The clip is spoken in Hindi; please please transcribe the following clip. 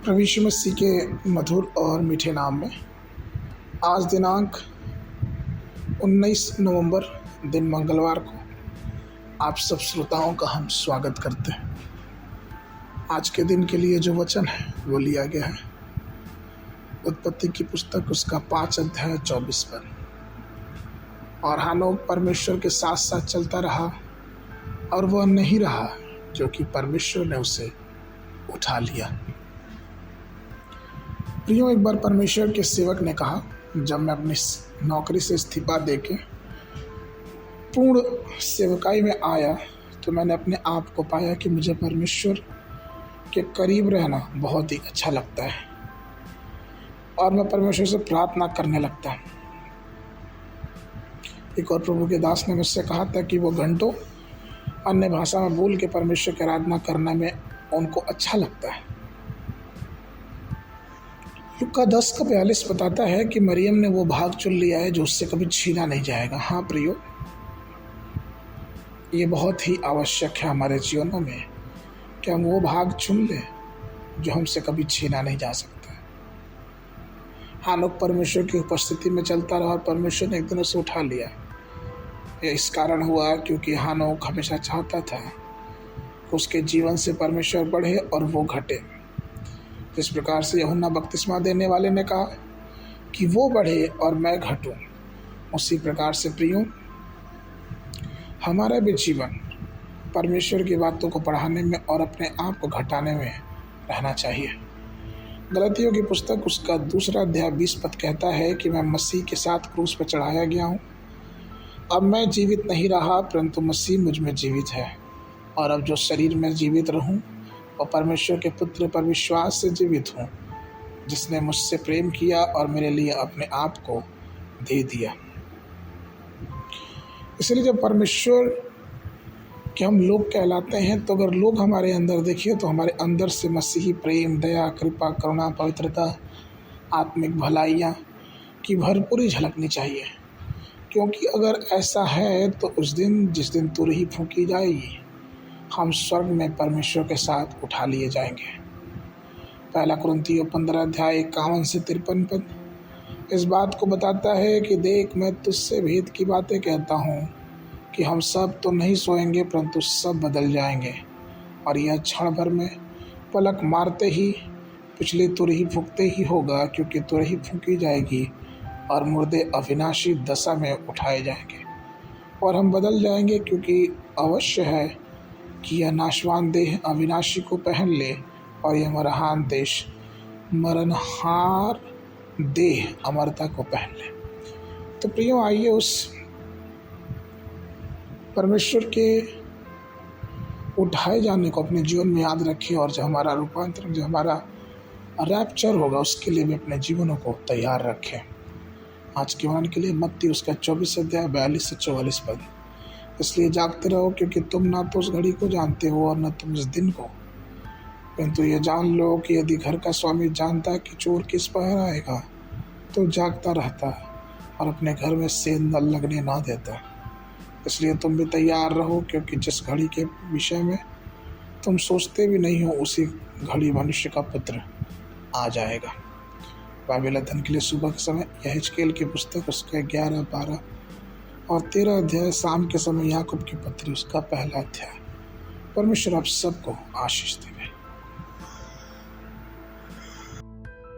प्रभु यीशु मसीह के मधुर और मीठे नाम में आज दिनांक 19 नवंबर दिन मंगलवार को आप सब श्रोताओं का हम स्वागत करते हैं। आज के दिन के लिए जो वचन है वो लिया गया है उत्पत्ति की पुस्तक उसका 5 अध्याय 24 पद। और हानोक परमेश्वर के साथ साथ चलता रहा और वह नहीं रहा जो कि परमेश्वर ने उसे उठा लिया। प्रियो, एक बार परमेश्वर के सेवक ने कहा, जब मैं अपनी नौकरी से इस्तीफा देके पूर्ण सेवकाई में आया तो मैंने अपने आप को पाया कि मुझे परमेश्वर के करीब रहना बहुत ही अच्छा लगता है और मैं परमेश्वर से प्रार्थना करने लगता। एक और प्रभु के दास ने मुझसे कहा था कि वो घंटों अन्य भाषा में बोल के परमेश्वर की आराधना करने में उनको अच्छा लगता है। लूका 10:42 बताता है कि मरियम ने वो भाग चुन लिया है जो उससे कभी छीना नहीं जाएगा। हाँ प्रियो, ये बहुत ही आवश्यक है हमारे जीवनों में कि हम वो भाग चुन लें जो हमसे कभी छीना नहीं जा सकता। हानोक परमेश्वर की उपस्थिति में चलता रहा और परमेश्वर ने एक दिन उसे उठा लिया। यह इस कारण हुआ क्योंकि हानोक हमेशा चाहता था कि उसके जीवन से परमेश्वर बढ़े और वो घटे। जिस प्रकार से यूहन्ना बपतिस्मा देने वाले ने कहा कि वो बढ़े और मैं घटूं, उसी प्रकार से प्रियो हमारा भी जीवन परमेश्वर की बातों को पढ़ाने में और अपने आप को घटाने में रहना चाहिए। गलतियों की पुस्तक उसका 2 अध्याय 20 पद कहता है कि मैं मसीह के साथ क्रूस पर चढ़ाया गया हूँ। अब मैं जीवित नहीं रहा परंतु मसीह मुझ में जीवित है, और अब जो शरीर में जीवित रहूँ और परमेश्वर के पुत्र पर विश्वास से जीवित हूँ, जिसने मुझसे प्रेम किया और मेरे लिए अपने आप को दे दिया। इसलिए जब परमेश्वर के हम लोग कहलाते हैं तो अगर लोग हमारे अंदर देखिए तो हमारे अंदर से मसीही प्रेम, दया, कृपा, करुणा, पवित्रता, आत्मिक भलाइयाँ की भरपूरी झलकनी चाहिए। क्योंकि अगर ऐसा है तो उस दिन जिस दिन तुरही फूंकी जाएगी हम स्वर्ग में परमेश्वर के साथ उठा लिए जाएंगे। 1 कुरिन्थियों 15 अध्याय 51 से 53 पद इस बात को बताता है कि देख, मैं तुझसे भेद की बातें कहता हूँ कि हम सब तो नहीं सोएंगे परंतु सब बदल जाएंगे, और यह क्षण भर में पलक मारते ही पिछली तुरही फूंकते ही होगा, क्योंकि तुरही फूंकी जाएगी और मुर्दे अविनाशी दशा में उठाए जाएंगे और हम बदल जाएंगे। क्योंकि अवश्य है कि यह नाशवान देह अविनाशी को पहन ले और यह मरणहार देह अमरता को पहन ले। तो प्रियो, आइए उस परमेश्वर के उठाए जाने को अपने जीवन में याद रखें, और जो हमारा रूपांतरण, जो हमारा रैप्चर होगा, उसके लिए भी अपने जीवनों को तैयार रखें। आज के वचन के लिए मत्ती उसका 24 अध्याय 42 से 44 पद। इसलिए जागते रहो, क्योंकि तुम ना तो उस घड़ी को जानते हो और न तुम उस दिन को, परंतु ये जान लो कि यदि घर का स्वामी जानता कि चोर किस पहर आएगा तो जागता रहता और अपने घर में सेंध न लगने ना देता। इसलिए तुम भी तैयार रहो, क्योंकि जिस घड़ी के विषय में तुम सोचते भी नहीं हो उसी घड़ी मनुष्य का पुत्र आ जाएगा। बाइबल अध्ययन के लिए सुबह के समय यहेजकेल की पुस्तक उसका 11, 12 और 13 अध्याय, शाम के समय याकूब की पत्री उसका 1 अध्याय। परमेश्वर आप सबको आशीष दे।